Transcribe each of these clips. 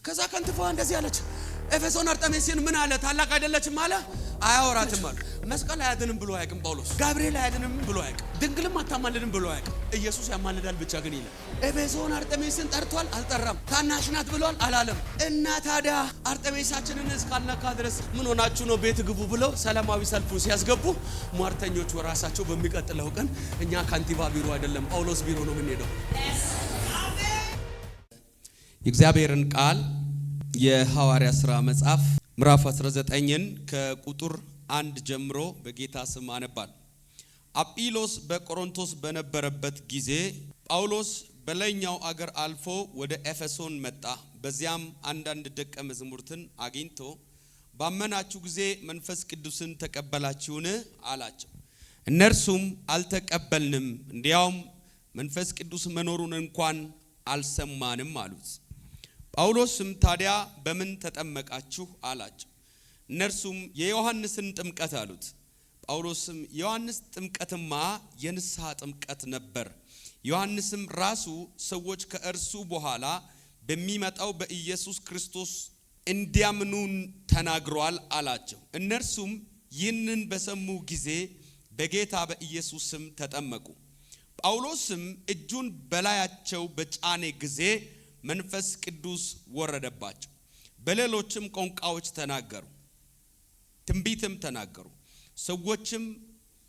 ከዛ ከንትፋ እንደዚህ አለች ኤፌሶን አርጤሜስን ምን አለ ታላቅ አይደለችም አለ አያወራትም አለ መስቀል አያድንም ብሎ አያውቅም ጳውሎስ ጋብርኤል አያድንም ብሎ አያውቅም ድንግልም አታማልድም ብሎ አያውቅም ኢየሱስ ያማልዳል ብቻ ግን ይላል ኤፌሶን አርጤሜስን ጠርቷል አልጠራም ታናሽ ናት ብሏል አላለም እና ታዲያ አርጤሜሳችንን እስካልነካ ድረስ ምን ሆናችሁ ነው ቤት ግቡ ብለው ሰላማዊ ሰልፉ ሲያስገቡ ሟርተኞች ወራሳቸው በሚቀጥለው ቀን እኛ ካንቲባ ቢሮ አይደለም ጳውሎስ ቢሮ ነው የምንሄደው የእግዚአብሔርን ቃል የሐዋርያ ሥራ መጽሐፍ ምዕራፍ 19ን ከቁጥር 1 ጀምሮ በጌታ ስም አነባል። አጵሎስ በቆሮንቶስ በነበረበት ጊዜ ጳውሎስ በላይኛው አገር አልፎ ወደ ኤፌሶን መጣ። በዚያም አንዳንድ ደቀ መዛሙርትን አግኝቶ ባመናችሁ ጊዜ መንፈስ ቅዱስን ተቀበላችሁን አላቸው። እነርሱም አልተቀበልንም፣ እንዲያውም መንፈስ ቅዱስ መኖሩን እንኳን አልሰማንም አሉት። ጳውሎስም ታዲያ በምን ተጠመቃችሁ አላቸው። እነርሱም የዮሐንስን ጥምቀት አሉት። ጳውሎስም ዮሐንስ ጥምቀትማ የንስሐ ጥምቀት ነበር። ዮሐንስም ራሱ ሰዎች ከእርሱ በኋላ በሚመጣው በኢየሱስ ክርስቶስ እንዲያምኑ ተናግሯል አላቸው። እነርሱም ይህንን በሰሙ ጊዜ በጌታ በኢየሱስ ስም ተጠመቁ። ጳውሎስም እጁን በላያቸው በጫነ ጊዜ መንፈስ ቅዱስ ወረደባቸው። በሌሎችም ቋንቋዎች ተናገሩ፣ ትንቢትም ተናገሩ። ሰዎችም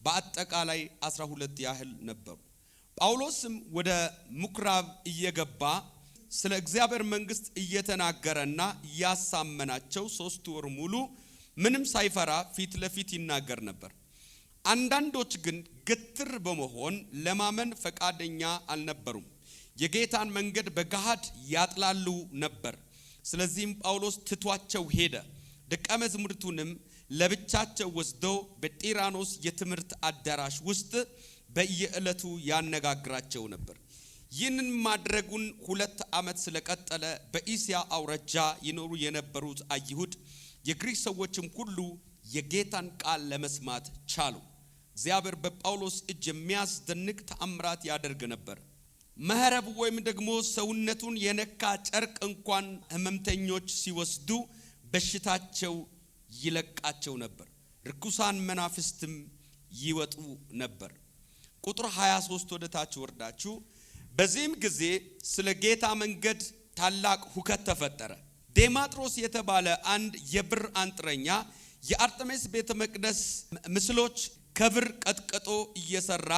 በአጠቃላይ 12 ያህል ነበሩ። ጳውሎስም ወደ ምኩራብ እየገባ ስለ እግዚአብሔር መንግሥት እየተናገረና እያሳመናቸው 3 ወር ሙሉ ምንም ሳይፈራ ፊት ለፊት ይናገር ነበር። አንዳንዶች ግን ግትር በመሆን ለማመን ፈቃደኛ አልነበሩም። የጌታን መንገድ በገሃድ ያጥላሉ ነበር። ስለዚህም ጳውሎስ ትቷቸው ሄደ። ደቀ መዛሙርቱንም ለብቻቸው ወስዶ በጢራኖስ የትምህርት አዳራሽ ውስጥ በየዕለቱ ያነጋግራቸው ነበር። ይህንን ማድረጉን 2 ዓመት ስለቀጠለ በእስያ አውራጃ ይኖሩ የነበሩት አይሁድ የግሪክ ሰዎችም ሁሉ የጌታን ቃል ለመስማት ቻሉ። እግዚአብሔር በጳውሎስ እጅ የሚያስደንቅ ተአምራት ያደርግ ነበር። መህረብ ወይም ደግሞ ሰውነቱን የነካ ጨርቅ እንኳን ህመምተኞች ሲወስዱ በሽታቸው ይለቃቸው ነበር። ርኩሳን መናፍስትም ይወጡ ነበር። ቁጥር 23 ወደ ታች ወርዳችሁ በዚህም ጊዜ ስለ ጌታ መንገድ ታላቅ ሁከት ተፈጠረ። ዴማጥሮስ የተባለ አንድ የብር አንጥረኛ የአርጤሜስ ቤተ መቅደስ ምስሎች ከብር ቀጥቅጦ እየሰራ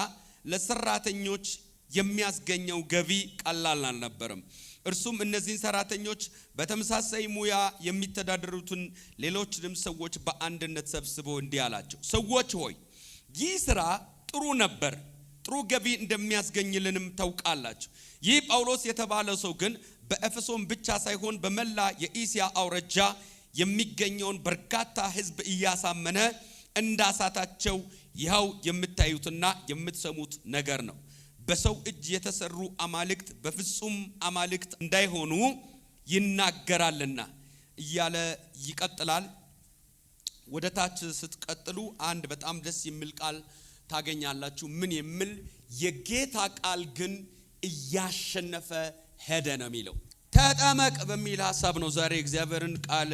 ለሰራተኞች የሚያስገኘው ገቢ ቀላል አልነበረም። እርሱም እነዚህን ሰራተኞች በተመሳሳይ ሙያ የሚተዳደሩትን ሌሎችንም ሰዎች በአንድነት ሰብስቦ እንዲህ አላቸው፣ ሰዎች ሆይ ይህ ስራ ጥሩ ነበር፣ ጥሩ ገቢ እንደሚያስገኝልንም ታውቃላችሁ። ይህ ጳውሎስ የተባለ ሰው ግን በኤፌሶን ብቻ ሳይሆን በመላ የእስያ አውራጃ የሚገኘውን በርካታ ሕዝብ እያሳመነ እንዳሳታቸው ይኸው የምታዩትና የምትሰሙት ነገር ነው። በሰው እጅ የተሰሩ አማልክት በፍጹም አማልክት እንዳይሆኑ ይናገራልና እያለ ይቀጥላል። ወደ ታች ስትቀጥሉ አንድ በጣም ደስ የሚል ቃል ታገኛላችሁ። ምን የሚል? የጌታ ቃል ግን እያሸነፈ ሄደ ነው የሚለው። ተጠመቅ በሚል ሐሳብ ነው ዛሬ እግዚአብሔርን ቃል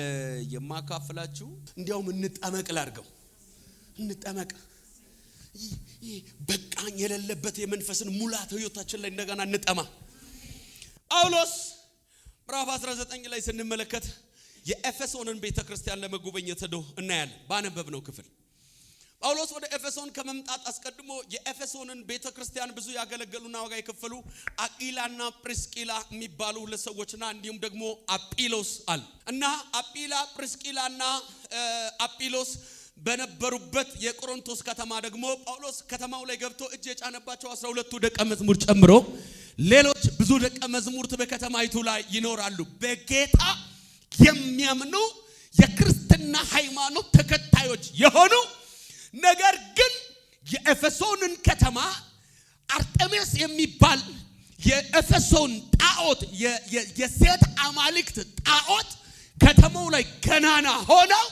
የማካፍላችሁ። እንዲያውም እንጠመቅ ላድርገው፣ እንጠመቅ። በቃኝ የሌለበት የመንፈስን ሙላት ህይወታችን ላይ እንደገና እንጠማ። ጳውሎስ ምዕራፍ 19 ላይ ስንመለከት የኤፌሶንን ቤተክርስቲያን ለመጎብኘት ሄዶ እናያለን። ባነበብነው ክፍል ጳውሎስ ወደ ኤፌሶን ከመምጣት አስቀድሞ የኤፌሶንን ቤተክርስቲያን ብዙ ያገለገሉና ዋጋ የከፈሉ አቂላና ፕሪስቂላ የሚባሉ ሁለት ሰዎችና እንዲሁም ደግሞ አጵሎስ አሉ እና አቂላ ፕሪስቂላና አጵሎስ በነበሩበት የቆሮንቶስ ከተማ ደግሞ ጳውሎስ ከተማው ላይ ገብቶ እጅ የጫነባቸው 12 ደቀ መዝሙር ጨምሮ ሌሎች ብዙ ደቀ መዝሙርት በከተማይቱ ላይ ይኖራሉ። በጌታ የሚያምኑ የክርስትና ሃይማኖት ተከታዮች የሆኑ ነገር ግን የኤፌሶንን ከተማ አርጤሜስ የሚባል የኤፌሶን ጣዖት የሴት አማልክት ጣዖት ከተማው ላይ ገናና ሆነው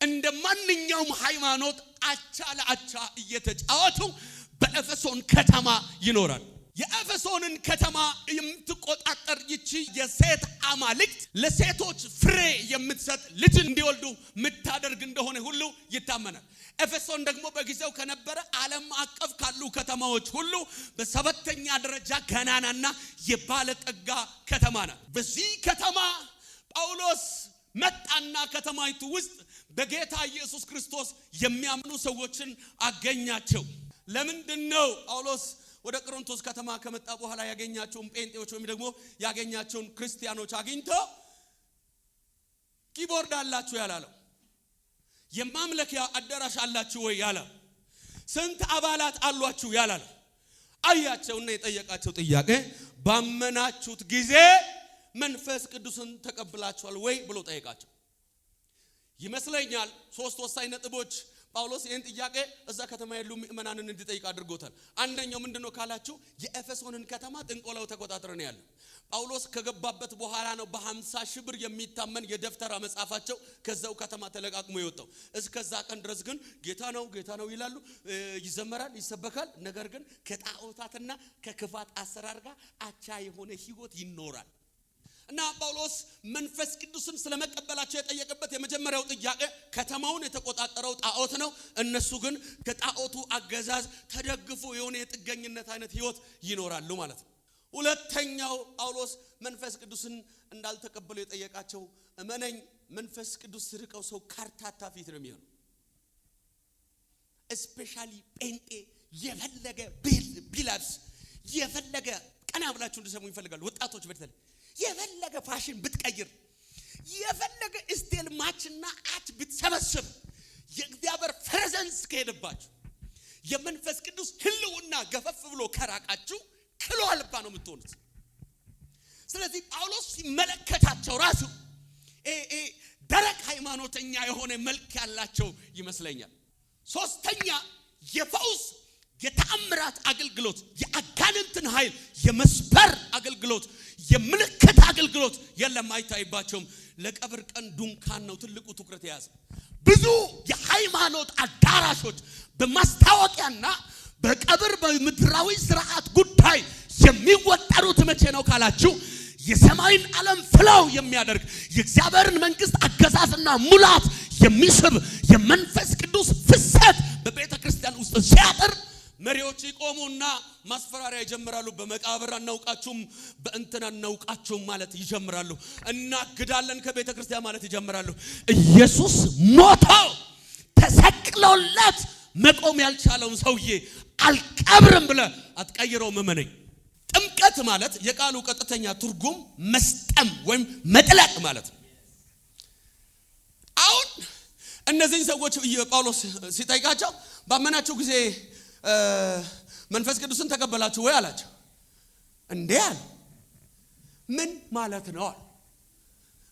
እንደ ማንኛውም ሃይማኖት አቻ ለአቻ እየተጫወቱ በኤፌሶን ከተማ ይኖራል። የኤፌሶንን ከተማ የምትቆጣጠር ይቺ የሴት አማልክት ለሴቶች ፍሬ የምትሰጥ ልጅ እንዲወልዱ የምታደርግ እንደሆነ ሁሉ ይታመናል። ኤፌሶን ደግሞ በጊዜው ከነበረ ዓለም አቀፍ ካሉ ከተማዎች ሁሉ በሰባተኛ ደረጃ ገናናና የባለጠጋ ከተማ ናት። በዚህ ከተማ ጳውሎስ መጣና ከተማይቱ ውስጥ በጌታ ኢየሱስ ክርስቶስ የሚያምኑ ሰዎችን አገኛቸው። ለምንድነው ጳውሎስ ወደ ቆሮንቶስ ከተማ ከመጣ በኋላ ያገኛቸውን ጴንጤዎች ወይም ደግሞ ያገኛቸውን ክርስቲያኖች አግኝቶ ኪቦርድ አላችሁ ያላለው? የማምለኪያ አዳራሽ አላችሁ ወይ ያላለው? ስንት አባላት አሏችሁ ያላለው? አያቸውና የጠየቃቸው ጥያቄ ባመናችሁት ጊዜ መንፈስ ቅዱስን ተቀብላችኋል ወይ ብሎ ጠየቃቸው። ይመስለኛል ሶስት ወሳኝ ነጥቦች ጳውሎስ ይህን ጥያቄ እዛ ከተማ ያሉ ምእመናንን እንዲጠይቅ አድርጎታል። አንደኛው ምንድነው ካላችሁ የኤፌሶንን ከተማ ጥንቆላው ተቆጣጥረን ያለ ጳውሎስ ከገባበት በኋላ ነው በ50 ሺህ ብር የሚታመን የደፍተራ መጻፋቸው ከዛው ከተማ ተለቃቅሞ የወጣው። እስከዛ ቀን ድረስ ግን ጌታ ነው ይላሉ፣ ይዘመራል፣ ይሰበካል። ነገር ግን ከጣዖታትና ከክፋት አሰራር ጋር አቻ የሆነ ህይወት ይኖራል። እና ጳውሎስ መንፈስ ቅዱስን ስለመቀበላቸው የጠየቀበት የመጀመሪያው ጥያቄ ከተማውን የተቆጣጠረው ጣዖት ነው። እነሱ ግን ከጣዖቱ አገዛዝ ተደግፎ የሆነ የጥገኝነት አይነት ህይወት ይኖራሉ ማለት ነው። ሁለተኛው ጳውሎስ መንፈስ ቅዱስን እንዳልተቀበሉ የጠየቃቸው እመነኝ መንፈስ ቅዱስ ስርቀው ሰው ካርታታ ፊት ነው የሚሆነው። ስፔሻሊ ጴንጤ የፈለገ ቢላብስ የፈለገ ቀና ብላችሁ እንድሰሙ ይፈልጋሉ ወጣቶች በተለይ የፈለገ ፋሽን ብትቀይር የፈለገ ስታይል ማችና አት ብትሰበስብ የእግዚአብሔር ፕሬዘንስ ከሄደባችሁ የመንፈስ ቅዱስ ህልውና ገፈፍ ብሎ ከራቃችሁ ክሎ አልባ ነው የምትሆኑት። ስለዚህ ጳውሎስ ሲመለከታቸው ራሱ ደረቅ ሃይማኖተኛ የሆነ መልክ ያላቸው ይመስለኛል። ሶስተኛ የፈውስ የተአምራት አገልግሎት፣ የአጋንንትን ኃይል የመስበር አገልግሎት፣ የምልክት አገልግሎት የለም አይታይባቸውም። ለቀብር ቀን ዱንካን ነው ትልቁ ትኩረት የያዘ። ብዙ የሃይማኖት አዳራሾች በማስታወቂያና በቀብር በምድራዊ ስርዓት ጉዳይ የሚወጠሩት መቼ ነው ካላችሁ የሰማይን ዓለም ፍለው የሚያደርግ የእግዚአብሔርን መንግስት አገዛዝና ሙላት የሚስብ የመንፈስ ቅዱስ ፍሰት በቤተ ክርስቲያን ውስጥ ሲያጥር መሪዎች ይቆሙና ማስፈራሪያ ይጀምራሉ። በመቃብር አናውቃችሁም፣ በእንትና አናውቃችሁም ማለት ይጀምራሉ። እናግዳለን ከቤተ ክርስቲያን ማለት ይጀምራሉ። ኢየሱስ ሞቶ ተሰቅሎለት መቆም ያልቻለውን ሰውዬ አልቀብርም ብለ አትቀይረው መመነኝ። ጥምቀት ማለት የቃሉ ቀጥተኛ ትርጉም መስጠም ወይም መጥለቅ ማለት ነው። አሁን እነዚህን ሰዎች ጳውሎስ ሲጠይቃቸው ባመናችሁ ጊዜ መንፈስ ቅዱስን ተቀበላችሁ ወይ አላቸው። እንዴ አለ። ምን ማለት ነው?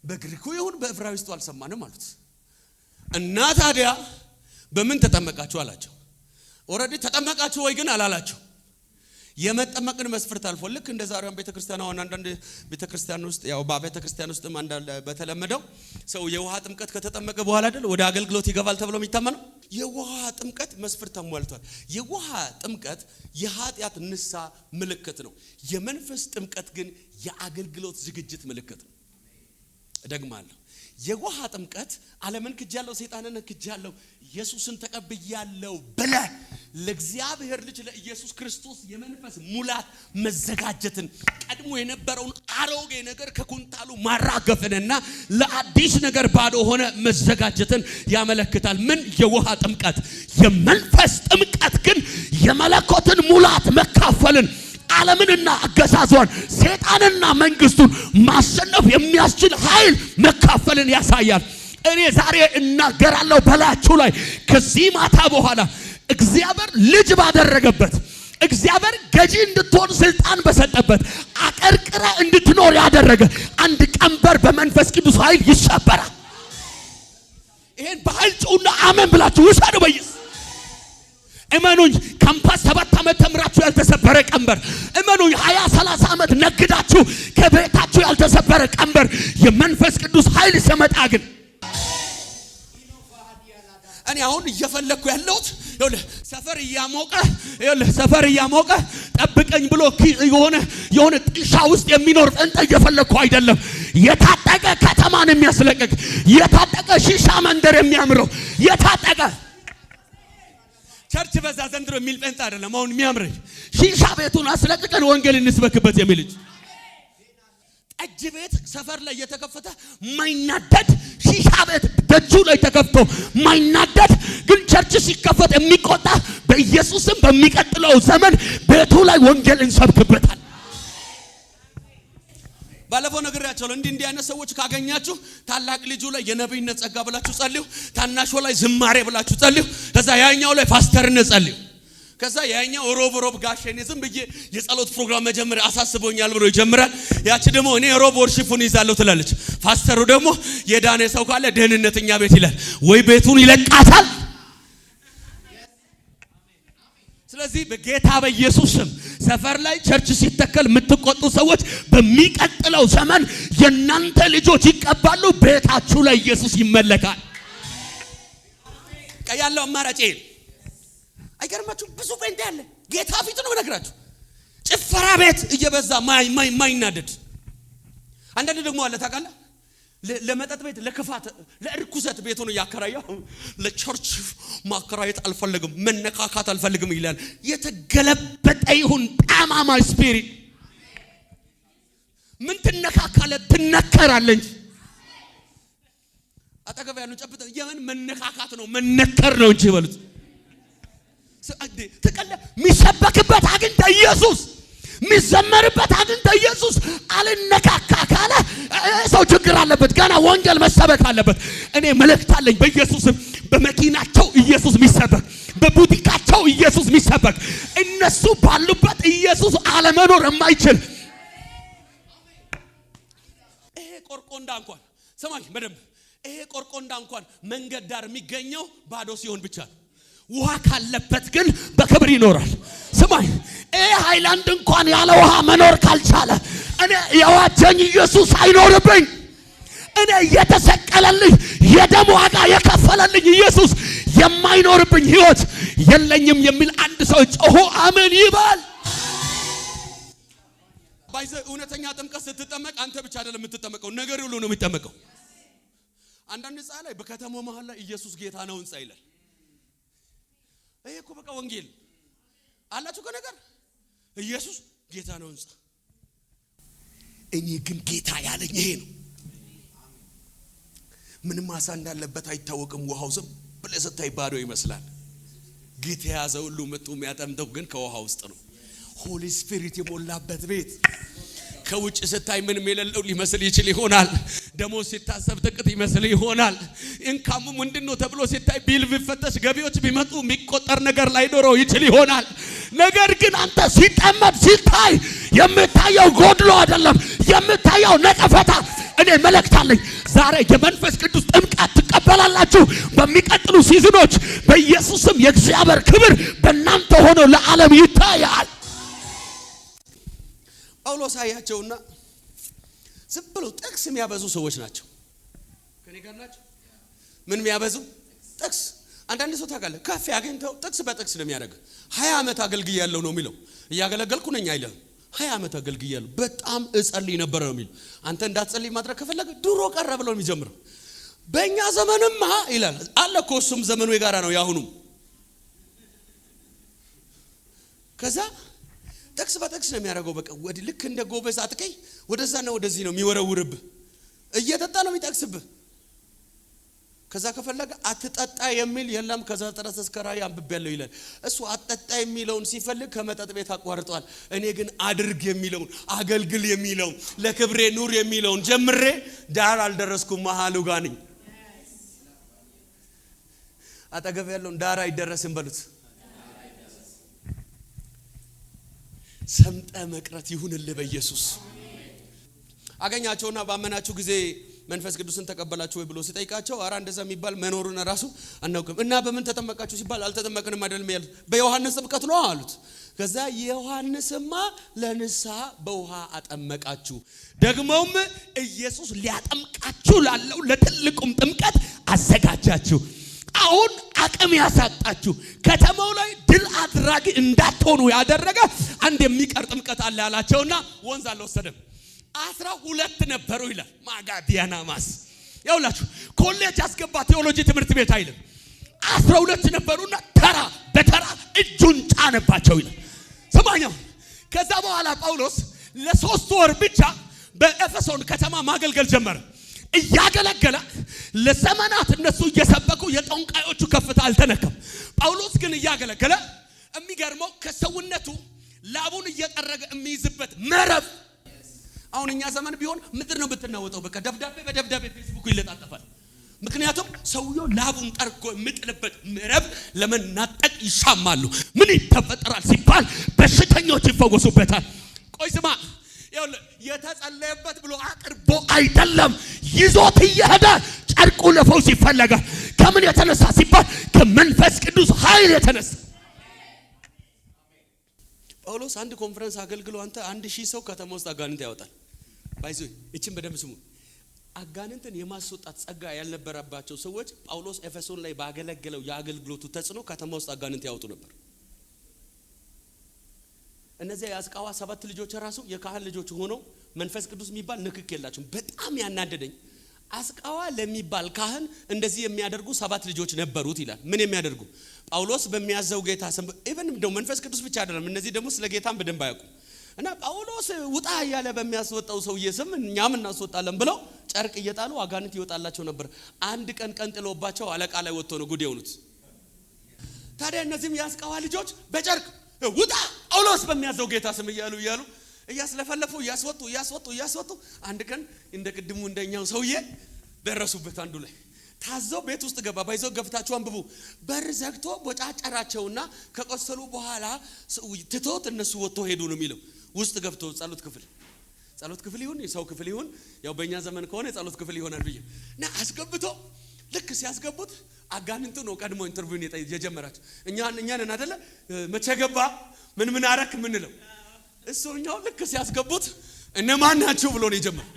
በግሪኩ ይሁን በዕብራይስጡ አልሰማንም አሉት። እና ታዲያ በምን ተጠመቃችሁ አላቸው። ኦሬዲ ተጠመቃችሁ ወይ ግን አላላቸው። የመጠመቅን መስፈርት አልፎ ልክ እንደ ዛሬው ቤተክርስቲያን አሁን አንዳንድ ቤተክርስቲያን ውስጥ ያው በቤተክርስቲያን ውስጥም አንዳንድ በተለመደው ሰው የውሃ ጥምቀት ከተጠመቀ በኋላ አይደል ወደ አገልግሎት ይገባል ተብሎ የሚታመነው። የውሃ ጥምቀት መስፈርት ተሟልቷል። የውሃ ጥምቀት የኃጢአት ንስሐ ምልክት ነው። የመንፈስ ጥምቀት ግን የአገልግሎት ዝግጅት ምልክት ነው። እደግማለሁ። የውሃ ጥምቀት ዓለምን ክጃለሁ፣ ሰይጣንን ክጃለሁ፣ ኢየሱስን ተቀብያለሁ ብለ ለእግዚአብሔር ልጅ ለኢየሱስ ክርስቶስ የመንፈስ ሙላት መዘጋጀትን ቀድሞ የነበረውን አሮጌ ነገር ከኩንታሉ ማራገፍንና ለአዲስ ነገር ባዶ ሆነ መዘጋጀትን ያመለክታል። ምን? የውሃ ጥምቀት። የመንፈስ ጥምቀት ግን የመለኮትን ሙላት መካፈልን ዓለምንና አገዛዟን ሰይጣንና መንግስቱን ማሸነፍ የሚያስችል ኃይል መካፈልን ያሳያል። እኔ ዛሬ እናገራለሁ በላችሁ ላይ ከዚህ ማታ በኋላ እግዚአብሔር ልጅ ባደረገበት እግዚአብሔር ገዢ እንድትሆን ስልጣን በሰጠበት አቀርቅረ እንድትኖር ያደረገ አንድ ቀንበር በመንፈስ ቅዱስ ኃይል ይሰበራል። ይሄን በኃይል ጩና አሜን ብላችሁ ውሰዱ በኢየሱስ እመኑኝ። ካምፓስ 7 ዓመት ተምራችሁ ያልተሰበረ ቀንበር፣ እመኑኝ 20-30 ዓመት ነግዳችሁ ከቤታችሁ ያልተሰበረ ቀንበር የመንፈስ ቅዱስ ኃይል ሲመጣ ግን እኔ አሁን እየፈለኩ ያለሁት ይኸውልህ ሰፈር እያሞቀ ጠብቀኝ ብሎ የሆነ ጥሻ ውስጥ የሚኖር እንተ እየፈለኩ አይደለም። የታጠቀ ከተማን የሚያስለቅቅ የታጠቀ ሺሻ መንደር የሚያምረው የታጠቀ ቸርች በዛ ዘንድሮ የሚል ጴንጤ አይደለም አሁን የሚያምረኝ ሺሻ ቤቱን አስለቅቀን ወንጌል እንስበክበት የሚል ጠጅ ቤት ሰፈር ላይ የተከፈተ ማይናደድ ሺሻ ቤት ደጁ ላይ ተከፍቶ ማይናደድ ግን ቸርች ሲከፈት የሚቆጣ በኢየሱስም በሚቀጥለው ዘመን ቤቱ ላይ ወንጌል እንሰብክበታል። ባለፈው ነግሬያችኋለሁ። እንዲህ አይነት ሰዎች ካገኛችሁ ታላቅ ልጁ ላይ የነብይነት ጸጋ ብላችሁ ጸልዩ፣ ታናሹ ላይ ዝማሬ ብላችሁ ጸልዩ፣ ከዛ ያኛው ላይ ፓስተርነት ጸልዩ። ከዛ ያኛው ሮብ ጋሼኔ ዝም ብዬ የጸሎት ፕሮግራም መጀመሪያ አሳስቦኛል ብሎ ይጀምራል። ያቺ ደግሞ እኔ ሮብ ወርሺፑን ይዛለሁ ትላለች። ፓስተሩ ደግሞ የዳነ ሰው ካለ ደህንነተኛ ቤት ይላል ወይ ቤቱን ይለቃታል። ስለዚህ በጌታ በኢየሱስ ስም ሰፈር ላይ ቸርች ሲተከል የምትቆጡ ሰዎች በሚቀጥለው ዘመን የናንተ ልጆች ይቀባሉ፣ ቤታችሁ ላይ ኢየሱስ ይመለካል። ያለው አማራጭ አይገርማችሁ? ብዙ ጴንጤ ያለ ጌታ ፊት ነው ነገራችሁ። ጭፈራ ቤት እየበዛ ማይናደድ አንዳንድ ደግሞ አለ ታውቃለህ፣ ለመጠጥ ቤት ለክፋት ለርኩሰት ቤቱን ያከራያው ለቸርች ማከራየት አልፈልግም መነካካት አልፈልግም ይላል። የተገለበጠ ይሁን ጣማማ ስፒሪት ምን ትነካካለ ትነከራለህ እንጂ አጠገብ ያለው ጨብጠ የምን መነካካት ነው መነከር ነው እንጂ በሉት ተቀለ ሚሰበክበት አግንተ ኢየሱስ ሚዘመርበት አግንተ ኢየሱስ አልነካካ ካለ ሰው ችግር አለበት። ገና ወንጌል መሰበክ አለበት። እኔ መልእክት አለኝ በኢየሱስም በመኪናቸው ኢየሱስ ሚሰበክ በቡቲካቸው ኢየሱስ ሚሰበክ እነሱ ባሉበት ኢየሱስ አለመኖር የማይችል ይሄ ቆርቆንዳ እንኳን ሰማኝ በደንብ ይሄ ቆርቆንዳ እንኳን መንገድ ዳር የሚገኘው ባዶ ሲሆን ብቻ ውሃ ካለበት ግን በክብር ይኖራል። ስማኝ ይሄ ሃይላንድ እንኳን ያለ ውሃ መኖር ካልቻለ እኔ የዋጀኝ ኢየሱስ አይኖርብኝ። እኔ የተሰቀለልኝ የደም ዋጋ የከፈለልኝ ኢየሱስ የማይኖርብኝ ህይወት የለኝም የሚል አንድ ሰው ጮሆ አሜን ይባል። ባይዘ እውነተኛ ጥምቀት ስትጠመቅ አንተ ብቻ አይደለም የምትጠመቀው፣ ነገር ሁሉ ነው የሚጠመቀው። አንዳንድ ህንጻ ላይ በከተማው መሃል ላይ ኢየሱስ ጌታ ነው ህንጻ ይላል። ይሄ እኮ በቃ ወንጌል አላችሁ ከነገር ኢየሱስ ጌታ ነው ህንጻ። እኔ ግን ጌታ ያለኝ ይሄ ነው። ምንም ማሳ እንዳለበት አይታወቅም። ውሃው ዝም ብለህ ስታይ ባዶ ይመስላል። ጌታ ያዘው ሁሉ መጥቶ የሚያጠምደው ግን ከውሃ ውስጥ ነው። ሆሊ ስፒሪት የሞላበት ቤት ከውጭ ስታይ ምንም የሌለው ሊመስል ይችል ይሆናል። ደሞዝ ሲታሰብ ጥቂት ይመስል ይሆናል። ኢንካሙ ምንድነው ተብሎ ሲታይ ቢል ቢፈተሽ ገቢዎች ቢመጡ የሚቆጠር ነገር ላይኖረው ይችል ይሆናል። ነገር ግን አንተ ሲጠመድ ሲታይ የምታየው ጎድሎ አይደለም፣ የምታየው ነቀፈታ። እኔ መልእክት አለኝ ዛሬ የመንፈስ ቅዱስ ጥምቀት ትቀበላላችሁ። በሚቀጥሉ ሲዝኖች በኢየሱስም የእግዚአብሔር ክብር በእናንተ ሆኖ ለዓለም ይታያል። ጳውሎስ አያቸውና ዝም ብለው ጥቅስ የሚያበዙ ሰዎች ናቸው። ከኔ ጋር ናቸው። ምን የሚያበዙ ጥቅስ። አንዳንድ ሰው ታውቃለህ ካፌ አግኝተው ጥቅስ በጥቅስ ነው የሚያደርግ። 20 ዓመት አገልግያለሁ ነው የሚለው። እያገለገልኩ ነኝ አይደለም 20 ዓመት አገልግያለሁ በጣም እጸልይ ነበር ነው የሚለው። አንተ እንዳትጸልይ ማድረግ ከፈለገ ድሮ ቀረ ብለው የሚጀምረው በእኛ ዘመንማ ይላል አለ እኮ እሱም ዘመኑ የጋራ ነው ያሁኑ። ከዛ ጥቅስ በጥቅስ ነው የሚያደርገው። በቃ ወዲ ልክ እንደ ጎበዝ አጥቀይ ወደዛና ወደዚህ ነው የሚወረውርብህ። እየጠጣ ነው የሚጠቅስብህ። ከዛ ከፈለገ አትጠጣ የሚል የለም። ከዛ ተረስ እስከ ራእይ አንብቤያለሁ ይላል። እሱ አትጠጣ የሚለውን ሲፈልግ ከመጠጥ ቤት አቋርጧል። እኔ ግን አድርግ የሚለውን አገልግል የሚለውን ለክብሬ ኑር የሚለውን ጀምሬ ዳር አልደረስኩም፣ መሃሉ ጋር ነኝ። አጠገብ ያለውን ዳር አይደረስም በሉት። ሰምጠ መቅረት ይሁንልህ በኢየሱስ። አገኛቸውና ባመናችሁ ጊዜ መንፈስ ቅዱስን ተቀበላችሁ ወይ ብሎ ሲጠይቃቸው አራ እንደዛ የሚባል መኖሩን ራሱ አናውቅም። እና በምን ተጠመቃችሁ ሲባል አልተጠመቅንም አይደለም ያሉት፣ በዮሐንስ ጥምቀት ነው አሉት። ከዛ ዮሐንስማ ለንስሐ በውሃ አጠመቃችሁ፣ ደግሞም ኢየሱስ ሊያጠምቃችሁ ላለው ለትልቁም ጥምቀት አዘጋጃችሁ። አሁን አቅም ያሳጣችሁ ከተማው ላይ ድል አድራጊ እንዳትሆኑ ያደረገ አንድ የሚቀር ጥምቀት አለ ያላቸውና ወንዝ አልወሰደም። 12 ነበሩ ይላል ማጋዲያናማስ። ያውላችሁ ኮሌጅ ያስገባ ቴዎሎጂ ትምህርት ቤት አይልም። 12 ነበሩና ተራ በተራ እጁን ጫነባቸው ይላል። ሰማኛው። ከዛ በኋላ ጳውሎስ ለ3 ወር ብቻ በኤፌሶን ከተማ ማገልገል ጀመረ። እያገለገለ ለዘመናት እነሱ እየሰበኩ የጠንቋዮቹ ከፍታ አልተነከም። ጳውሎስ ግን እያገለገለ የሚገርመው ከሰውነቱ ላቡን እየጠረገ የሚይዝበት መረብ። አሁን እኛ ዘመን ቢሆን ምድር ነው ብትናወጠው። በቃ ደብዳቤ በደብዳቤ ፌስቡክ ይለጣጠፋል። ምክንያቱም ሰውየው ላቡን ጠርጎ የሚጥልበት መረብ ለመናጠቅ ይሻማሉ። ምን ይተፈጠራል ሲባል በሽተኞች ይፈወሱበታል። ቆይ ስማ፣ የተጸለየበት ብሎ አቅርቦ አይደለም ይዞት እየሄደ ጨርቁ ለፈውስ ይፈለጋል። ከምን የተነሳ ሲባል ከመንፈስ ቅዱስ ኃይል የተነሳ። ጳውሎስ አንድ ኮንፈረንስ አገልግሎ አንተ 1000 ሰው ከተማ ውስጥ አጋንንት ያወጣል። ባይዞ እቺን በደንብ ስሙ። አጋንንትን የማስወጣት ጸጋ ያልነበረባቸው ሰዎች ጳውሎስ ኤፌሶን ላይ ባገለገለው የአገልግሎቱ ተጽዕኖ ከተማ ውስጥ አጋንንት ያወጡ ነበር። እነዚያ የአስቃዋ 7 ልጆች ራሱ የካህን ልጆች ሆነው መንፈስ ቅዱስ የሚባል ንክክ የላቸውም። በጣም ያናደደኝ አስቃዋ ለሚባል ካህን እንደዚህ የሚያደርጉ 7 ልጆች ነበሩት ይላል። ምን የሚያደርጉ? ጳውሎስ በሚያዘው ጌታ ስም ኢቭን እንደው መንፈስ ቅዱስ ብቻ አይደለም፣ እነዚህ ደግሞ ስለ ጌታም በደንብ አያውቁ እና ጳውሎስ ውጣ ያለ በሚያስወጣው ሰውዬ ስም እኛም እናስወጣለን ብለው ጨርቅ እየጣሉ አጋንንት ይወጣላቸው ነበር። አንድ ቀን ጥሎባቸው አለቃ ላይ ወጥቶ ነው ጉድ የሆኑት። ታዲያ እነዚህም የአስቃዋ ልጆች በጨርቅ ውጣ ጳውሎስ በሚያዘው ጌታ ስም እያሉ እያስለፈለፉ እያስወጡ አንድ ቀን እንደ ቅድሙ እንደኛው ሰውዬ ደረሱበት። አንዱ ላይ ታዞ ቤት ውስጥ ገባ። ባይዘው ገፍታችሁ አንብቡ። በር ዘግቶ ቦጫጨራቸውና ከቆሰሉ በኋላ ትቶት እነሱ ወጥቶ ሄዱ ነው የሚለው። ውስጥ ገብቶ ጸሎት ክፍል ይሁን የሰው ክፍል ይሁን ያው በእኛ ዘመን ከሆነ ጸሎት ክፍል ይሆናል ብዬ እና አስገብቶ ልክ ሲያስገቡት አጋንንቱ ነው ቀድሞ ኢንተርቪውን የጀመራቸው። እኛን አይደለ መቼ ገባ ምን አረክ ምንለው እሱኛው ልክ ሲያስገቡት እነማን ናችሁ ብሎ ነው የጀመረው።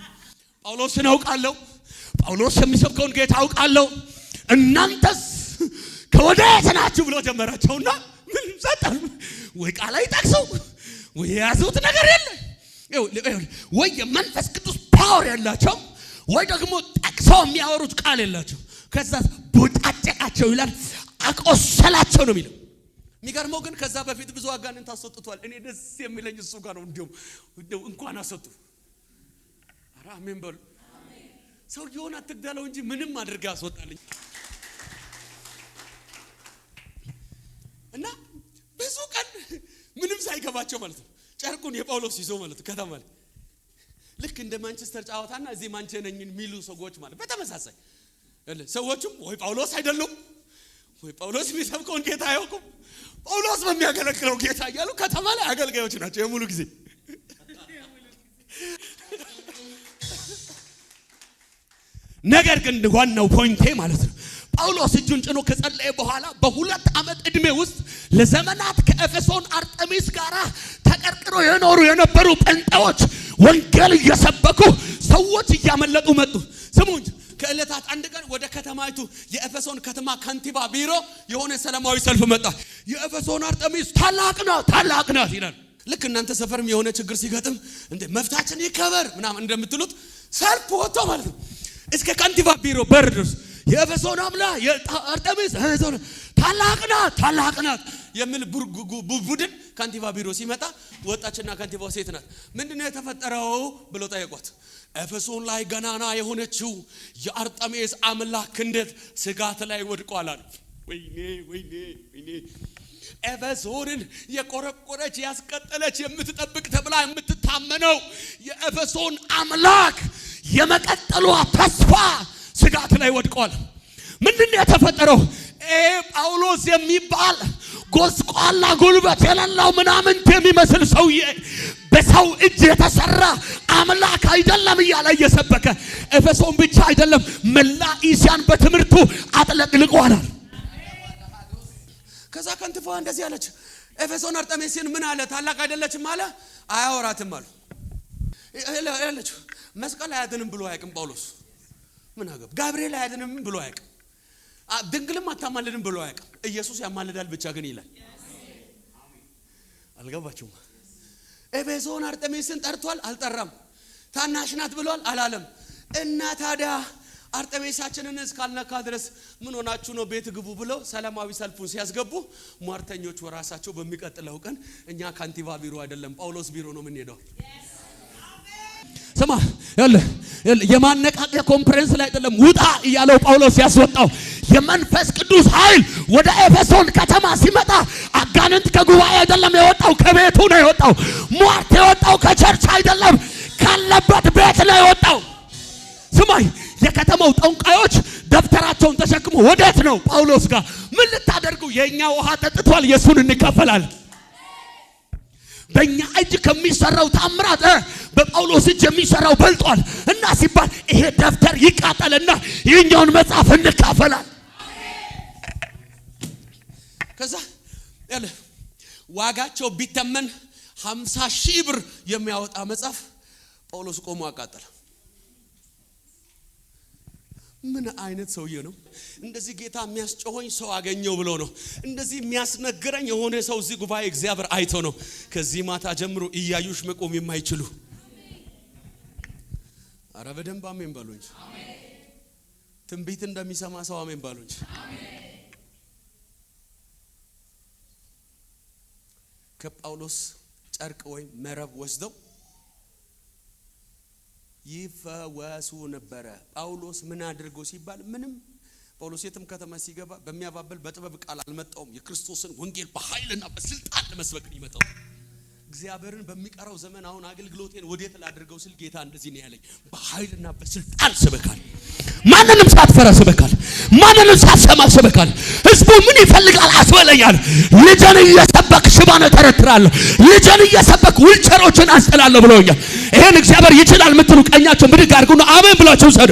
ጳውሎስን አውቃለሁ፣ ጳውሎስ የሚሰብከውን ጌታ አውቃለሁ፣ እናንተስ ከወዴት ናችሁ ብሎ ጀመራቸውና ምን ሰጠን ወይ ቃል አይጠቅሰው ወይ ያዙት ነገር የለ ወይ የመንፈስ ቅዱስ ፓወር ያላቸው ወይ ደግሞ ጠቅሰው የሚያወሩት ቃል የላቸው። ከዛ ቦጫጨቃቸው ይላል፣ አቆሰላቸው ነው የሚለው። የሚገርመው ግን ከዛ በፊት ብዙ አጋንንት አስወጥቷል። እኔ ደስ የሚለኝ እሱ ጋር ነው። እንደው እንኳን አስወጡ። ኧረ አሜን በሉ። ሰው ይሆን አትግደለው እንጂ ምንም አድርጋ አስወጣልኝ። እና ብዙ ቀን ምንም ሳይገባቸው ማለት ነው ጨርቁን የጳውሎስ ይዞ ማለት ከተማ ላይ ልክ እንደ ማንቸስተር ጨዋታና እዚህ ማንቸነኝ የሚሉ ሰዎች ማለት በተመሳሳይ ሰዎችም ወይ ጳውሎስ አይደሉም ወይ ጳውሎስ የሚሰብከውን ጌታ አያውቁም፣ ጳውሎስ በሚያገለግለው ጌታ እያሉ ከተማ ላይ አገልጋዮች ናቸው የሙሉ ጊዜ። ነገር ግን ዋናው ፖይንቴ ማለት ነው ጳውሎስ እጁን ጭኖ ከጸለየ በኋላ በ2 ዓመት ዕድሜ ውስጥ ለዘመናት ከኤፌሶን አርጤሚስ ጋር ተቀርቅሮ የነበሩ ጴንጤዎች ወንጌል እየሰበኩ ሰዎች እያመለጡ መጡ። ስሙኝ፣ ከዕለታት አንድ ቀን ወደ ከተማይቱ የኤፌሶን ከተማ ከንቲባ ቢሮ የሆነ ሰላማዊ ሰልፍ መጣ። የኤፌሶን አርጤሚስ ታላቅ ናት ይላል። ልክ እናንተ ሰፈርም የሆነ ችግር ሲገጥም እንደ መፍታችን ይከበር ምናምን እንደምትሉት ሰልፍ ወጥቶ ማለት ነው እስከ ከንቲባ ቢሮ በር ድረስ የኤፌሶን አምላክ የአርጤሚስ ታላቅ ናት የሚል ቡድን ከንቲባ ቢሮ ሲመጣ ወጣችና ከንቲባው ሴት ናት። ምንድነው የተፈጠረው ብሎ ጠየቋት። ኤፌሶን ላይ ገናና የሆነችው የአርጤሚስ አምላክ እንዴት ስጋት ላይ ወድቋል አሉ። ወይኔ ኤፌሶንን የቆረቆረች ያስቀጠለች የምትጠብቅ ተብላ የምትታመነው የኤፌሶን አምላክ የመቀጠሏ ተስፋ ስጋት ላይ ወድቋል። ምንድነው የተፈጠረው? ጳውሎስ የሚባል ጎስቋላ ጉልበት የሌለው ምናምን የሚመስል ሰውዬ በሰው እጅ የተሰራ አምላክ አይደለም እያለ እየሰበከ ኤፌሶን ብቻ አይደለም መላ እስያን በትምህርቱ አጥለቅልቋል። ከዛ ከንቲባዋ እንደዚህ አለች፣ ኤፌሶን አርጤሚስን ምን አለ? ታላቅ አይደለችም አለ? አያወራትም አሉ። ያለች መስቀል አያድንም ብሎ አያውቅም ጳውሎስ። ምን አገባ? ጋብርኤል አያድንም ብሎ አያውቅም። ድንግልም አታማልድም ብሎ አያውቅም። ኢየሱስ ያማልዳል ብቻ ግን ይላል። አልገባችሁም? ኤፌሶን አርጤሜስን ጠርቷል አልጠራም? ታናሽ ናት ብሏል አላለም? እና ታዲያ አርጤሜሳችንን እስካልነካ ድረስ ምን ሆናችሁ ነው ቤት ግቡ ብለው ሰላማዊ ሰልፉን ሲያስገቡ ሟርተኞች ወራሳቸው በሚቀጥለው ቀን እኛ ካንቲባ ቢሮ አይደለም ጳውሎስ ቢሮ ነው ምን ሄደው ስማ ያለ የማነቃቂያ ኮንፈረንስ ላይ አይደለም ውጣ እያለው ጳውሎስ ያስወጣው የመንፈስ ቅዱስ ኃይል ወደ ኤፌሶን ከተማ ሲመጣ አጋንንት ከጉባኤ አይደለም የወጣው ከቤቱ ነው የወጣው። ሟርት የወጣው ከቸርች አይደለም ካለበት ቤት ነው የወጣው። ስማይ የከተማው ጠንቋዮች ደብተራቸውን ተሸክሞ ወዴት ነው? ጳውሎስ ጋር። ምን ልታደርጉ? የኛ ውሃ ጠጥቷል የሱን እንከፈላለን። በእኛ እጅ ከሚሰራው ታምራት በጳውሎስ እጅ የሚሰራው በልጧል እና ሲባል ይሄ ደብተር ይቃጠልና የኛውን መጽሐፍ እንካፈላለን። ከዛ ያለ ዋጋቸው ቢተመን 50,000 ብር የሚያወጣ መጽሐፍ ጳውሎስ ቆሞ አቃጠለ። ምን አይነት ሰውዬ ነው? እንደዚህ ጌታ የሚያስጨሆኝ ሰው አገኘው ብሎ ነው። እንደዚህ የሚያስነግረኝ የሆነ ሰው እዚህ ጉባኤ እግዚአብሔር አይቶ ነው። ከዚህ ማታ ጀምሮ እያዩሽ መቆም የማይችሉ አረ በደንብ አሜን በሉ እንጂ ትንቢት እንደሚሰማ ሰው አሜን በሉ እንጂ። ከጳውሎስ ጨርቅ ወይ መረብ ወስደው ይፈወሱ ነበር። ጳውሎስ ምን አድርጎ ሲባል ምንም ጳውሎስ የትም ከተማ ሲገባ በሚያባብል በጥበብ ቃል አልመጣውም። የክርስቶስን ወንጌል በኃይልና በስልጣን ለመስበክ ነው የመጣው። እግዚአብሔርን በሚቀረው ዘመን አሁን አገልግሎቴን ወዴት ላድርገው ስል ጌታ እንደዚህ ነው ያለኝ፣ በኃይልና በስልጣን ስበካል። ማንንም ሳትፈራ ስበካል። ማንንም ሳትሰማ ስበካል። ህዝቡ ምን ይፈልጋል አስበለኛል። ልጅን እየሰበክ ሽባን ተረትራለሁ፣ ልጅን እየሰበክ ዊልቸሮችን አስጥላለሁ ብሎኛል። ይሄን እግዚአብሔር ይችላል የምትሉ ቀኛችሁን ብድግ አድርጉና አሜን ብላችሁ ሰዱ።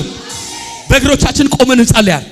በእግሮቻችን ቆመን እንጸልያለን።